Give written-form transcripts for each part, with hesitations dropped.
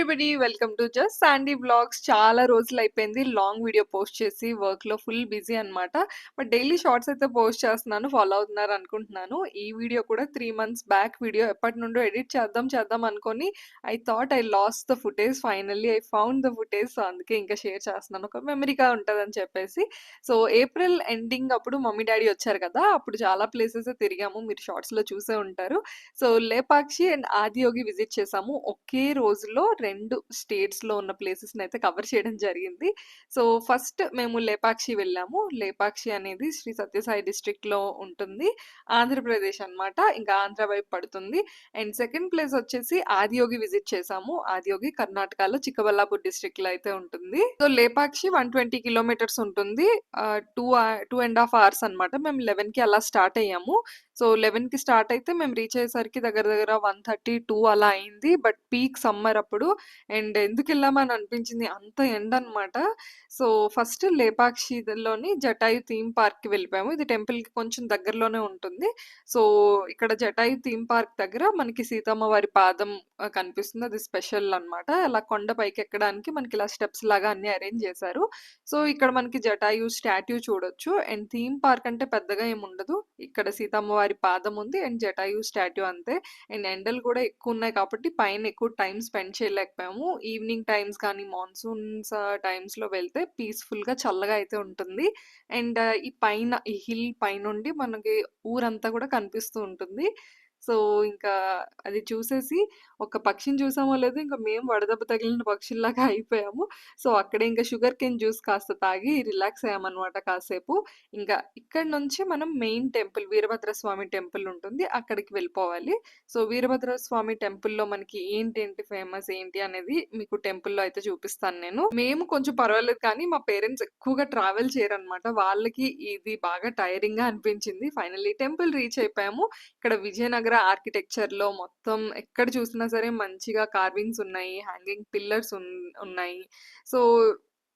Everybody welcome to just Sandy vlogs. చాలా రోజులైపోయింది long video post చేసి. వర్క్‌లో ఫుల్ బిజీ అన్నమాట. బట్ డైలీ షార్ట్స్ అయితే పోస్ట్ చేస్తున్నాను. ఫాలో అవుతున్నారు అనుకుంటున్నాను. ఈ వీడియో కూడా 3 మంత్స్ బ్యాక్ వీడియో. ఎప్పటినుండో ఎడిట్ చేద్దాం అనుకోని I thought I last the footage. Finally I found the footage. So, అందుకే ఇంకా షేర్ చేస్తున్నాను. ఒక మెమరీగా ఉంటదని చెప్పేసి. సో, ఏప్రిల్ ఎండింగ్ అప్పుడు మమ్మీ, డ్యాడీ వచ్చారు కదా! అప్పుడు చాలా ప్లేసెస్ తిరిగాము. మీరు షార్ట్స్‌లో చూసే ఉంటారు. So, Lepakshi and Adiyogi visit చేసాము. ఒకే రోజులో 2 స్టేట్స్‌లో ఉన్న ప్లేసెస్‌నైతే కవర్ చేయడం జరిగింది. సో, ఫస్ట్ మేము లేపాక్షి వెళ్ళాము. లేపాక్షి అనేది శ్రీ సత్యసాయి డిస్ట్రిక్ట్‌లో ఉంటుంది. ఆంధ్రప్రదేశ్ అన్నమాట. ఇంకా ఆంధ్ర వైపు పడుతుంది. అండ్ సెకండ్ ప్లేస్ వచ్చేసి ఆదియోగి విజిట్ చేసాము. ఆదియోగి కర్ణాటకలో చిక్కబల్లాపూర్ డిస్ట్రిక్ట్‌లో అయితే ఉంటుంది. సో, లేపాక్షి 120 కిలోమీటర్స్ ఉంటుంది. 2 ½ అవర్స్ అన్నమాట. మేము 11కి అలా స్టార్ట్ అయ్యాము. సో, 11కి స్టార్ట్ అయితే మేము రీచ్ అయ్యేసరికి దగ్గర దగ్గర 1:32 అలా అయింది. బట్ పీక్ సమ్మర్ అప్పుడు. అండ్ ఎందుకెళ్ళామని అనిపించింది. అంత ఎండనమాట. సో, ఫస్ట్ లేపాక్షిలోని జటాయు థీమ్ పార్క్‌కి వెళ్ళిపోయాము. ఇది టెంపుల్‌కి కొంచెం దగ్గరలోనే ఉంటుంది. సో, ఇక్కడ జటాయు థీమ్ పార్క్ దగ్గర మనకి సీతమ్మ వారి పాదం కనిపిస్తుంది. అది స్పెషల్ అన్నమాట. అలా కొండ పైకెక్కడానికి మనకి ఇలా స్టెప్స్ లాగా అన్నీ అరేంజ్ చేశారు. సో, ఇక్కడ మనకి జటాయు స్టాట్యూ చూడొచ్చు. అండ్ థీమ్ పార్క్ అంటే పెద్దగా ఏముండదు. ఇక్కడ సీతమ్మ వారి పాదం ఉంది. అండ్ జటాయు స్టాట్యూ అంతే. అండ్ ఎండలు కూడా ఎక్కువున్నాయి కాబట్టి పైన ఎక్కువ టైమ్ స్పెండ్ చేయలేకపోయాము. ఈవినింగ్ టైమ్స్ కానీ, మాన్సూన్స్ టైమ్స్‌లో వెళ్తే పీస్‌ఫుల్‌గా చల్లగా అయితే ఉంటుంది. అండ్ ఈ హిల్ పైనుండి మనకి ఊరంతా కూడా కనిపిస్తూ ఉంటుంది. సో, ఇంకా అది చూసేసి ఒక పక్షిని చూసామో లేదో ఇంక మేము వడదెబ్బ తగిలిన పక్షుల్లాగా అయిపోయాము. సో, అక్కడే ఇంకా షుగర్ కేన్ జ్యూస్ కాస్త తాగి రిలాక్స్ అయ్యామన్నమాట కాసేపు. ఇంకా ఇక్కడి నుంచి మనం మెయిన్ టెంపుల్ వీరభద్ర స్వామి టెంపుల్ ఉంటుంది. అక్కడికి వెళ్ళిపోవాలి. సో, వీరభద్ర స్వామి టెంపుల్‌లో మనకి ఏంటేంటి ఫేమస్ ఏంటి అనేది మీకు టెంపుల్‌లో అయితే చూపిస్తాను నేను. మేము కొంచెం పర్వాలేదు కానీ మా పేరెంట్స్ ఎక్కువగా ట్రావెల్ చేయరనమాట. వాళ్ళకి ఇది బాగా టైరింగ్‌గా అనిపించింది. ఫైనల్లీ టెంపుల్ రీచ్ అయిపోయాము. ఇక్కడ విజయనగర ఆర్కిటెక్చర్‌లో మొత్తం ఎక్కడ చూసినా సరే మంచిగా కార్వింగ్స్ ఉన్నాయి. హ్యాంగింగ్ పిల్లర్స్ ఉన్నాయి. సో,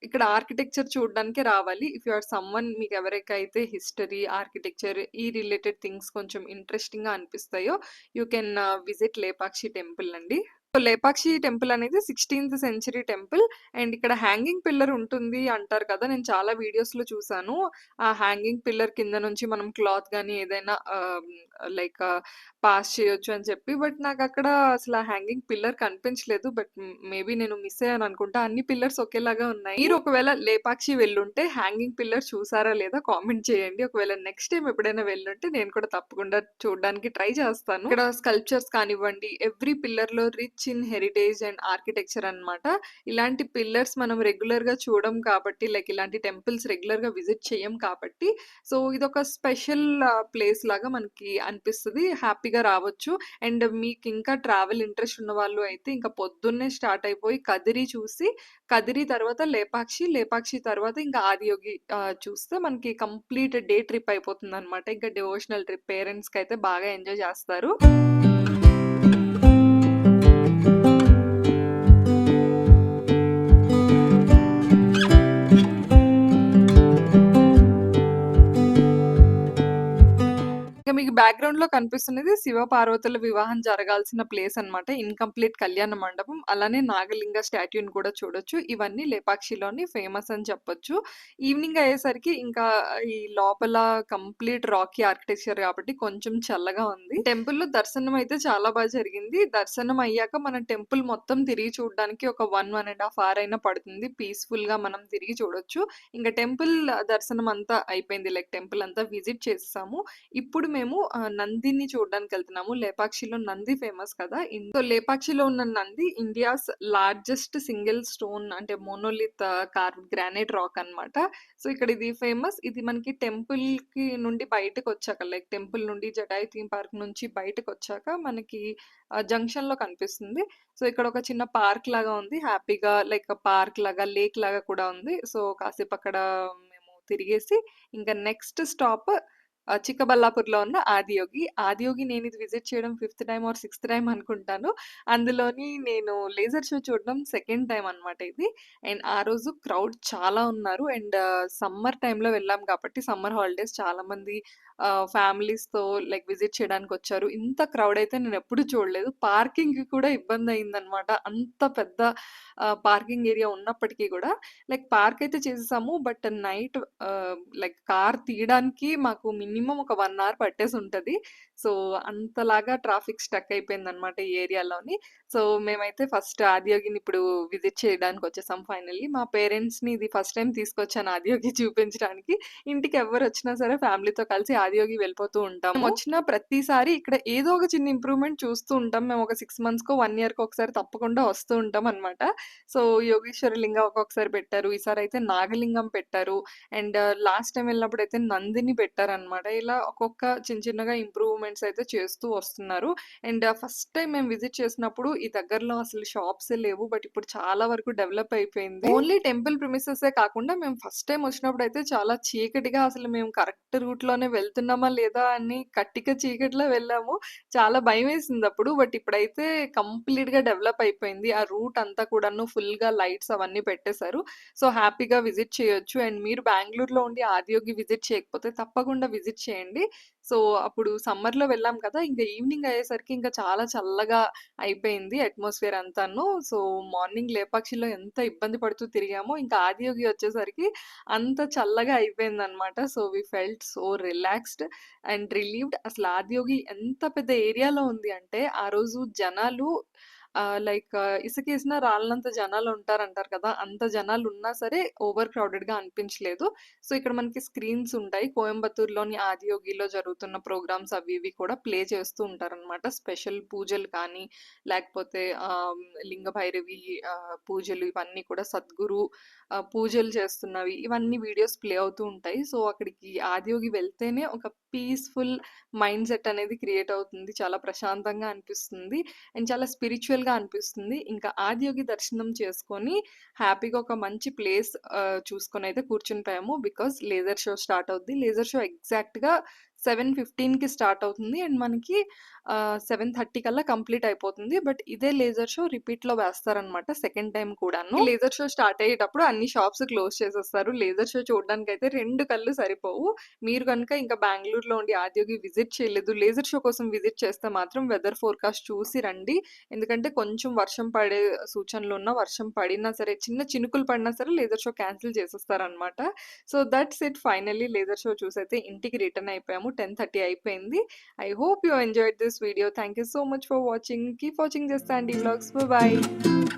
ఇక్కడ ఆర్కిటెక్చర్ చూడడానికే రావాలి. ఇఫ్ యూ ఆర్ సమ్‌వన్ మీకెవరికైతే హిస్టరీ, ఆర్కిటెక్చర్ ఈ రిలేటెడ్ థింగ్స్ కొంచెం ఇంట్రెస్టింగ్‌గా అనిపిస్తాయో you can visit Lepakshi temple అండి. సో, లేపాక్షి టెంపుల్ అనేది 16థ్ సెంచరీ టెంపుల్. అండ్ ఇక్కడ హ్యాంగింగ్ పిల్లర్ ఉంటుంది అంటారు కదా! నేను చాలా వీడియోస్‌లో చూసాను. ఆ హ్యాంగింగ్ పిల్లర్ కింద నుంచి మనం క్లాత్ గాని ఏదైనా లైక్ పాస్ చేయొచ్చు అని చెప్పి. బట్ నాకక్కడ అసల హ్యాంగింగ్ పిల్లర్ కనిపించలేదు. బట్ మేబీ నేను మిస్ అయ్యాను అనుకుంటా. అన్ని పిల్లర్స్ ఒకేలాగా ఉన్నాయి. మీరు ఒకవేళ లేపాక్షి వెళ్ళుంటే హ్యాంగింగ్ పిల్లర్ చూసారా లేదా కామెంట్ చేయండి. ఒకవేళ నెక్స్ట్ టైమ్ ఎప్పుడైనా వెళ్ళుంటే నేను కూడా తప్పకుండా చూడడానికి ట్రై చేస్తాను. ఇక్కడ స్కల్ప్చర్స్ కానివ్వండి, ఎవ్రీ పిల్లర్‌లో rich in heritage and architecture అన్నమాట. ఇలాంటి పిల్లర్స్ మనం రెగ్యులర్‌గా చూడం కాబట్టి, లైక్ ఇలాంటి టెంపుల్స్ రెగ్యులర్‌గా విజిట్ చేయం కాబట్టి, సో, ఇదొక స్పెషల్ ప్లేస్ లాగా మనకి అనిపిస్తది. హ్యాపీగా రావచ్చు. అండ్ మీకింకా ట్రావెల్ ఇంట్రెస్ట్ ఉన్నవాళ్ళు అయితే ఇంకా పొద్దున్నే స్టార్ట్ అయిపోయి కదిరి చూసి, కదిరి తర్వాత లేపాక్షి, లేపాక్షి తర్వాత ఇంకా ఆదియోగి చూస్తే మనకి కంప్లీట్ డే ట్రిప్ అయిపోతుందనమాట. ఇంకా డివోషనల్ ట్రిప్ పేరెంట్స్‌కైతే బాగా ఎంజాయ్ చేస్తారు. ఇక మీకు బ్యాక్‌గ్రౌండ్‌లో కనిపిస్తున్నది శివ-పార్వతుల వివాహం జరగాల్సిన ప్లేస్ అన్నమాట. ఇన్‌కంప్లీట్ కళ్యాణ మండపం. అలానే నాగలింగ స్టాట్యూని కూడా చూడొచ్చు. ఇవన్నీ లేపాక్షిలోని ఫేమస్ అని చెప్పొచ్చు. ఈవినింగ్ అయ్యేసరికి ఇంకా ఈ లోపల కంప్లీట్ రాకీ ఆర్కిటెక్చర్ కాబట్టి కొంచెం చల్లగా ఉంది. టెంపుల్‌లో దర్శనం అయితే చాలా జరిగింది. దర్శనం అయ్యాక మనం టెంపుల్ మొత్తం తిరిగి చూడడానికి ఒక 1 ½ అవర్ అయినా పడుతుంది. పీస్‌ఫుల్‌గా మనం తిరిగి చూడొచ్చు. ఇంక టెంపుల్ దర్శనం అంతా అయిపోయింది. లైక్ టెంపుల్ అంతా విజిట్ చేసేసాము. ఇప్పుడు మేము నందిని చూడడానికెళ్తున్నాము. లేపాక్షిలో నంది ఫేమస్ కదా! సో, లేపాక్షిలో ఉన్న Nandi India's largest single stone అంటే మోనోలిత్ కార్వ్డ్ గ్రానైట్ రాక్ అన్నమాట. సో, ఇక్కడ ఇది ఫేమస్. ఇది మనకి టెంపుల్‌కి నుండి బయటకొచ్చాక లైక్ టెంపుల్ నుండి జటాయు థీమ్ పార్క్ నుంచి బయటకొచ్చాక మనకి జంక్షన్‌లో కనిపిస్తుంది. సో, ఇక్కడ ఒక చిన్న పార్క్ లాగా ఉంది. హ్యాపీగా లైక్ పార్క్ లాగా, లేక్ లాగా కూడా ఉంది. సో, కాసేపు అక్కడ మేము తిరిగేసి ఇంకా నెక్స్ట్ స్టాప్ చిక్కబల్లాపూర్‌లో ఉన్న ఆదియోగి. ఆదియోగి నేనిది విజిట్ చేయడం fifth time or sixth time అనుకుంటాను. అందులోని నేను లేజర్ షో చూడడం సెకండ్ టైమ్ అనమాట ఇది. అండ్ ఆ రోజు క్రౌడ్ చాలా ఉన్నారు. అండ్ సమ్మర్ టైమ్‌లో వెళ్ళాం కాబట్టి సమ్మర్ హాలిడేస్ చాలామంది ఫ్యామిలీస్‌తో లైక్ విజిట్ చేయడానికొచ్చారు. ఇంత క్రౌడ్ అయితే నేనెప్పుడు చూడలేదు. పార్కింగ్‌కి కూడా ఇబ్బందయిందనమాట. అంత పెద్ద పార్కింగ్ ఏరియా ఉన్నప్పటికీ గూడా లైక్ పార్క్ అయితే చేసేసాము. బట్ నైట్ లైక్ కార్ తీయడానికి మాకు మినిమమ్ ఒక 1 అవర్ పట్టేసుంటది. సో, అంతలాగా ట్రాఫిక్ స్టక్ అయిపోయిందనమాట ఈ ఏరియాలోని. సో, మేమైతే ఫస్ట్ ఆదియోగిని ఇప్పుడు విజిట్ చేయడానికొచ్చేసాం ఫైనల్లీ. మా పేరెంట్స్‌ని ఇది ఫస్ట్ టైమ్ తీసుకొచ్చాను ఆదియోగి చూపించడానికి. ఇంటికి ఎవ్వరొచ్చినా సరే ఫ్యామిలీతో కలిసి ఆదియోగి వెళ్ళిపోతూ ఉంటాము. మేమొచ్చిన ప్రతిసారి ఇక్కడ ఏదో ఒక చిన్న ఇంప్రూవ్‌మెంట్ చూస్తూ ఉంటాం. మేము ఒక 6 మంత్స్‌కో, 1 ఇయర్‌కో ఒకసారి తప్పకుండా వస్తూ ఉంటామనమాట. సో, యోగేశ్వర లింగం ఒక్కొక్కసారి పెట్టారు. ఈసారయితే నాగలింగం పెట్టారు. అండ్ లాస్ట్ టైమ్ వెళ్ళినప్పుడైతే నందిని పెట్టారనమాట. ఇలా ఒక్కొక్క చిన్న చిన్నగా ఇంప్రూవ్‌మెంట్స్ అయితే చేస్తూ వస్తున్నారు. అండ్ ఫస్ట్ టైమ్ మేము విజిట్ చేసినప్పుడు ఈ దగ్గరలో అసలు షాప్సే లేవు. బట్ ఇప్పుడు చాలా వరకు డెవలప్ అయిపోయింది. ఓన్లీ టెంపుల్ ప్రిమిసెసే కాకుండా మేము ఫస్ట్ టైమ్ వచ్చినప్పుడైతే చాలా చీకటిగా అసలు మేము కరెక్ట్ రూట్‌లోనే వెళ్తున్నామా లేదా అని కట్టిక చీకటిలో వెళ్ళాము. చాలా భయమేసిందప్పుడు. బట్ ఇప్పుడైతే కంప్లీట్‌గా డెవలప్ అయిపోయింది. ఆ రూట్ అంతా కూడాను ఫుల్‌గా లైట్స్ అవన్నీ పెట్టేశారు. సో, హ్యాపీగా విజిట్ చేయొచ్చు. అండ్ మీరు బెంగుళూరులో ఉండి ఆదియోగి విజిట్ చేయకపోతే తప్పకుండా విజిట్ చేయండి. సో, అప్పుడు సమ్మర్‌లో వెళ్ళాం కదా! ఇంక ఈవినింగ్ అయ్యేసరికి ఇంకా చాలా చల్లగా అయిపోయింది అట్మాస్ఫియర్ అంతాను. సో, మార్నింగ్ లేపాక్షిలో ఎంత ఇబ్బంది పడుతూ తిరిగామో, ఇంకా ఆదియోగి వచ్చేసరికి అంత చల్లగా అయిపోయిందనమాట. So, we felt so relaxed and relieved. అసలు ఆదియోగి ఎంత పెద్ద ఏరియాలో ఉంది అంటే, ఆ రోజు జనాలు లైక్ ఇసుకేసినా రాళ్ళనంత జనాలుంటారంటారు కదా! అంత జనాలున్నా సరే ఓవర్ క్రౌడెడ్‌గా అనిపించలేదు. సో, ఇక్కడ మనకి స్క్రీన్స్ ఉంటాయి. కోయంబత్తూర్‌లోని ఆదియోగిలో జరుగుతున్న ప్రోగ్రామ్స్ అవి ఇవి కూడా ప్లే చేస్తూ ఉంటారనమాట. స్పెషల్ పూజలు కానీ, లేకపోతే లింగ భైరవి పూజలు ఇవన్నీ కూడా సద్గురు పూజలు చేస్తున్నవి ఇవన్నీ వీడియోస్ ప్లే అవుతూ ఉంటాయి. సో, అక్కడికి ఆదియోగి వెళ్తేనే ఒక పీస్‌ఫుల్ మైండ్ సెట్ అనేది క్రియేట్ అవుతుంది. చాలా ప్రశాంతంగా అనిపిస్తుంది. అండ్ చాలా స్పిరిచ్యువల్‌గా అనిపిస్తుంది. ఇంకా ఆదియోగి దర్శనం చేసుకొని హ్యాపీగా ఒక మంచి ప్లేస్ చూసుకొనైతే కూర్చునిపోయాము. బికాజ్ లేజర్ షో స్టార్ట్ అవుద్ది. లేజర్ షో ఎగ్జాక్ట్‌గా 7:15కి స్టార్ట్ అవుతుంది. అండ్ మనకి 7:30 కల్లా కంప్లీట్ అయిపోతుంది. బట్ ఇదే లేజర్ షో రిపీట్‌లో వేస్తారనమాట సెకండ్ టైమ్ కూడాను. ఈ లేజర్ షో స్టార్ట్ అయ్యేటప్పుడు అన్ని షాప్స్ క్లోజ్ చేసేస్తారు. లేజర్ షో చూడడానికైతే 2 కళ్ళు సరిపోవు. మీరు గనుక ఇంకా బెంగుళూరులో ఉండి ఆదియోగి విజిట్ చేయలేదు, లేజర్ షో కోసం విజిట్ చేస్తే మాత్రం వెదర్ ఫోర్‌కాస్ట్ చూసి రండి. ఎందుకంటే కొంచెం వర్షం పడే సూచనలున్నా, వర్షం పడినా సరే, చిన్న చినుకులు పడినా సరే లేజర్ షో క్యాన్సిల్ చేసేస్తారనమాట. So, that's it finally laser show చూసైతే ఇంటికి రిటర్న్ అయిపోయాము. 10:30 అయిపోయింది. I hope you enjoyed this video. Thank you so much for watching. Keep watching Just Sandy Vlogs. Bye bye.